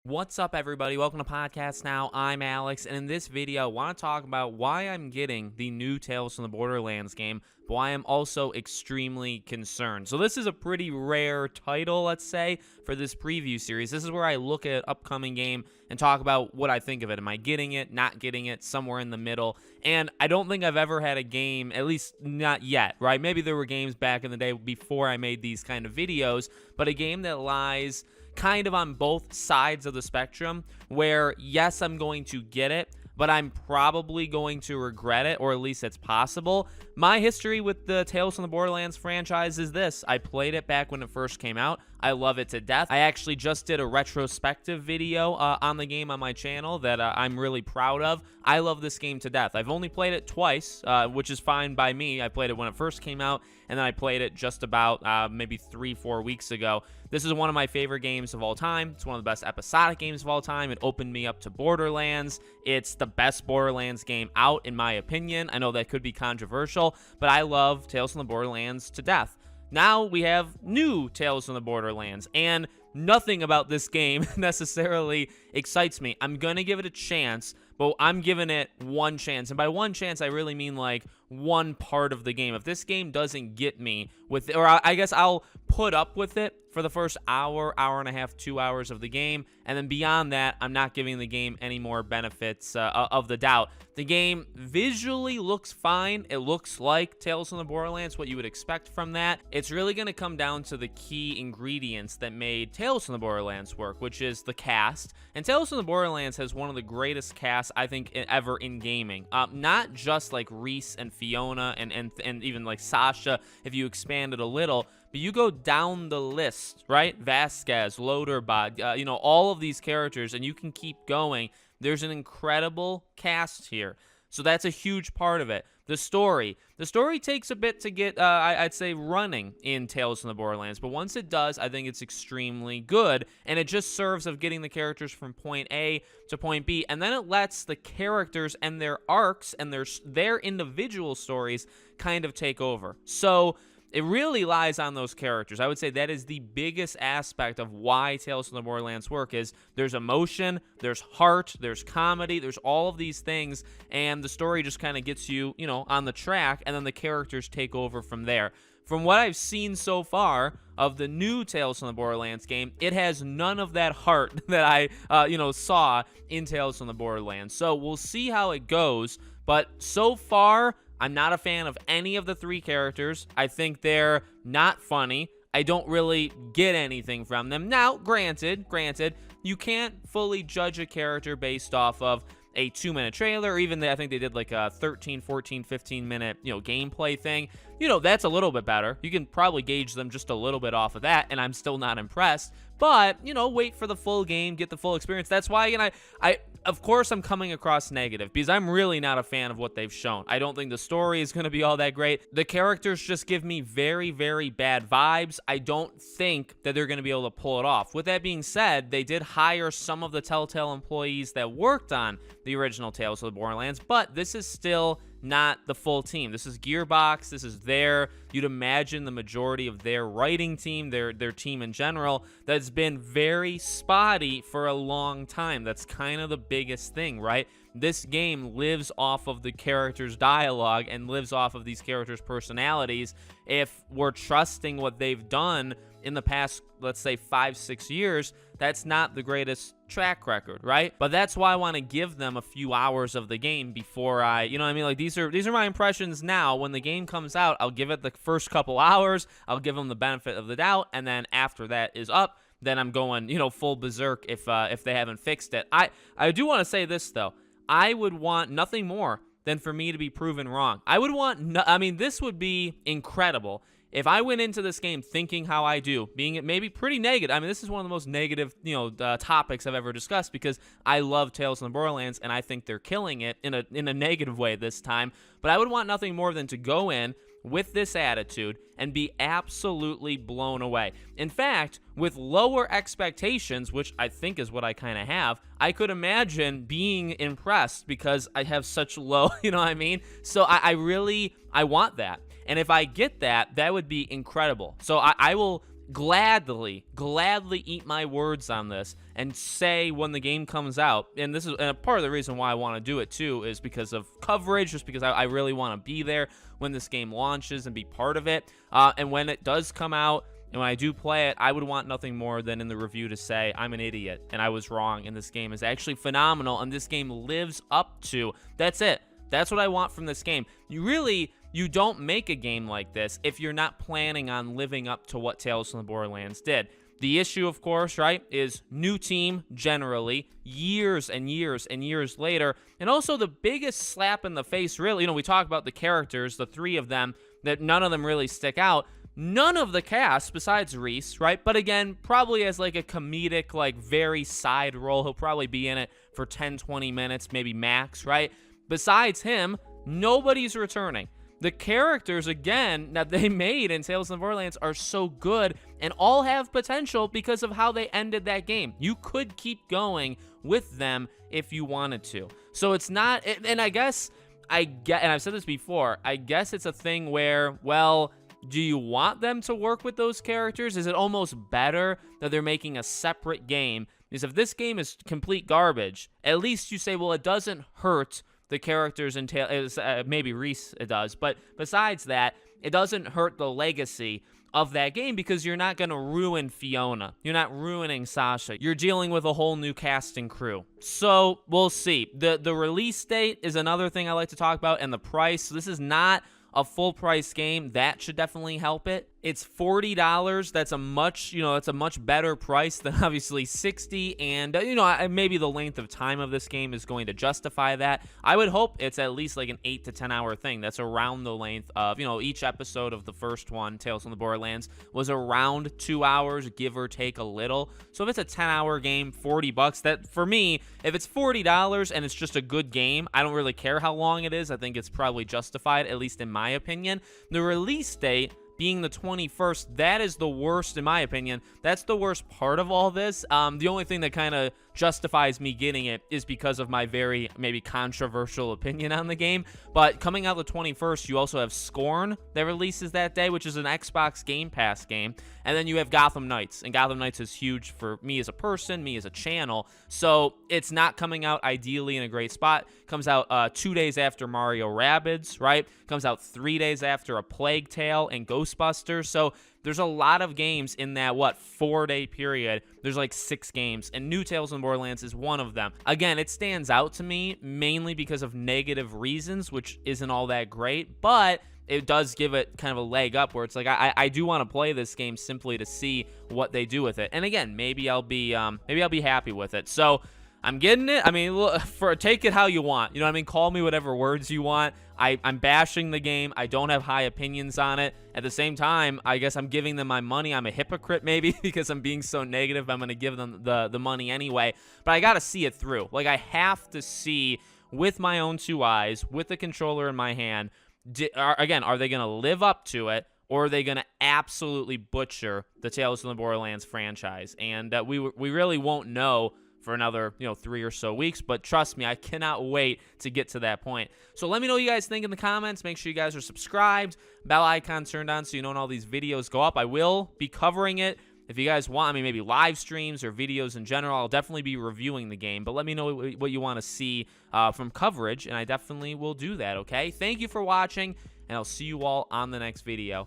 What's up, everybody? Welcome to Podcast Now. I'm Alex, and in this video, I want to talk about why I'm getting the new Tales from the Borderlands game, but why I'm also extremely concerned. So this is a pretty rare title, let's say, for this preview series. This is where I look at an upcoming game and talk about what I think of it. Am I getting it, not getting it, somewhere in the middle? And I don't think I've ever had a game, at least not yet, right? Maybe there were games back in the day before I made these kind of videos, but a game that lies kind of on both sides of the spectrum where, yes, I'm going to get it, but I'm probably going to regret it, or at least it's possible. My history with the Tales from the Borderlands franchise is this. I played it back when it first came out. I love it to death. I actually just did a retrospective video on the game on my channel that I'm really proud of. I love this game to death. I've only played it twice, which is fine by me. I played it when it first came out, and then I played it just about maybe 3-4 weeks ago. This is one of my favorite games of all time. It's one of the best episodic games of all time. It opened me up to Borderlands. It's the best Borderlands game out, in my opinion. I know that could be controversial, but I love Tales from the Borderlands to death. Now we have new Tales from the Borderlands, and nothing about this game necessarily excites me. I'm going to give it a chance, but I'm giving it one chance. And by one chance, I really mean like one part of the game. If this game doesn't get me with, or I guess I'll put up with it for the first hour, hour and a half, 2 hours of the game. And then beyond that, I'm not giving the game any more benefits of the doubt. The game visually looks fine. It looks like Tales from the Borderlands, what you would expect from that. It's really going to come down to the key ingredients that made Tales from the Borderlands work, which is the cast. And Tales from the Borderlands has one of the greatest casts, I think, ever in gaming. Not just like Reese and Fiona and even like Sasha, if you expand it a little, but you go down the list, right? Vasquez, Loaderbot, all of these characters, and you can keep going. There's an incredible cast here. So that's a huge part of it. The story takes a bit to get, I'd say, running in Tales from the Borderlands. But once it does, I think it's extremely good. And it just serves of getting the characters from point A to point B. And then it lets the characters and their arcs and their individual stories kind of take over. So it really lies on those characters. I would say that is the biggest aspect of why Tales from the Borderlands work, is there's emotion, there's heart, there's comedy, there's all of these things, and the story just kind of gets you, on the track, and then the characters take over from there. From what I've seen so far of the new Tales from the Borderlands game, it has none of that heart that I, saw in Tales from the Borderlands. So we'll see how it goes, but so far, I'm not a fan of any of the three characters. I think they're not funny. I don't really get anything from them. Now, granted, you can't fully judge a character based off of a 2-minute trailer, or even I think they did like a 13, 14, 15-minute, gameplay thing. That's a little bit better. You can probably gauge them just a little bit off of that, and I'm still not impressed. But, wait for the full game, get the full experience. That's why, of course, I'm coming across negative, because I'm really not a fan of what they've shown. I don't think the story is going to be all that great. The characters just give me very, very bad vibes. I don't think that they're going to be able to pull it off. With that being said, they did hire some of the Telltale employees that worked on the original Tales of the Borderlands, but this is still not the full team. This is Gearbox. This is you'd imagine the majority of their writing team, their team in general, that's been very spotty for a long time. That's kind of the biggest thing, right? This game lives off of the characters' dialogue and lives off of these characters' personalities. If we're trusting what they've done in the past, let's say 5-6 years, that's not the greatest track record, right? But that's why I want to give them a few hours of the game before I, like these are my impressions now. When the game comes out, I'll give it the first couple hours, I'll give them the benefit of the doubt, and then after that is up, then I'm going, full berserk if they haven't fixed it. I do want to say this though. I would want nothing more than for me to be proven wrong. I would want, this would be incredible if I went into this game thinking how I do, being maybe pretty negative. This is one of the most negative, topics I've ever discussed, because I love Tales from the Borderlands, and I think they're killing it in a negative way this time. But I would want nothing more than to go in with this attitude and be absolutely blown away. In fact, with lower expectations, which I think is what I kind of have, I could imagine being impressed because I have such low, So I want that. And if I get that, that would be incredible. So I will gladly eat my words on this and say when the game comes out. And this is part of the reason why I want to do it too, is because of coverage, just because I really want to be there when this game launches and be part of it. And when it does come out, and when I do play it, I would want nothing more than in the review to say I'm an idiot and I was wrong and this game is actually phenomenal and this game lives up to. That's it. That's what I want from this game. You don't make a game like this if you're not planning on living up to what Tales from the Borderlands did. The issue, of course, right, is new team generally, years and years and years later. And also the biggest slap in the face, really, we talk about the characters, the 3 of them, that none of them really stick out. None of the cast, besides Reese, right? But again, probably as like a comedic, like very side role. He'll probably be in it for 10, 20 minutes, maybe max, right? Besides him, nobody's returning. The characters, again, that they made in Tales of the Borderlands are so good and all have potential because of how they ended that game. You could keep going with them if you wanted to. So it's not, and I guess, and I've said this before, I guess it's a thing where, well, do you want them to work with those characters? Is it almost better that they're making a separate game? Because if this game is complete garbage, at least you say, well, it doesn't hurt the characters in maybe Reese it does, but besides that, it doesn't hurt the legacy of that game because you're not going to ruin Fiona. You're not ruining Sasha. You're dealing with a whole new cast and crew. So we'll see. The release date is another thing I like to talk about, and the price. So this is not a full price game. That should definitely help it. It's $40. That's a much better price than obviously $60. And, maybe the length of time of this game is going to justify that. I would hope it's at least like an 8 to 10 hour thing. That's around the length of, each episode of the first one, Tales from the Borderlands, was around 2 hours, give or take a little. So if it's a 10-hour game, $40, that for me, if it's $40 and it's just a good game, I don't really care how long it is. I think it's probably justified, at least in my opinion. The release date being the 21st, that is the worst, in my opinion. That's the worst part of all this. The only thing that kind of justifies me getting it is because of my very maybe controversial opinion on the game. But coming out the 21st, you also have Scorn that releases that day, which is an Xbox Game Pass game. And then you have Gotham Knights, and Gotham Knights is huge for me as a person, me as a channel. So it's not coming out ideally in a great spot. Comes out 2 days after Mario Rabbids, right? Comes out 3 days after A Plague Tale and Ghostbusters. So there's a lot of games in that, 4-day period. There's like 6 games, and New Tales from Borderlands is one of them. Again, it stands out to me mainly because of negative reasons, which isn't all that great, but it does give it kind of a leg up where it's like, I do want to play this game simply to see what they do with it. And again, maybe I'll be happy with it. So I'm getting it. I mean, take it how you want. You know what I mean? Call me whatever words you want. I'm bashing the game. I don't have high opinions on it. At the same time, I guess I'm giving them my money. I'm a hypocrite maybe because I'm being so negative. I'm going to give them the money anyway. But I got to see it through. Like, I have to see with my own 2 eyes, with the controller in my hand, are they going to live up to it? Or are they going to absolutely butcher the Tales from the Borderlands franchise? And we really won't know for another 3 or so weeks, but trust me, I cannot wait to get to that point. So let me know what you guys think in the comments. Make sure you guys are subscribed, bell icon turned on so you know when all these videos go up. I will be covering it. If you guys want, maybe live streams or videos in general, I'll definitely be reviewing the game, but let me know what you want to see from coverage, and I definitely will do that, okay? Thank you for watching, and I'll see you all on the next video.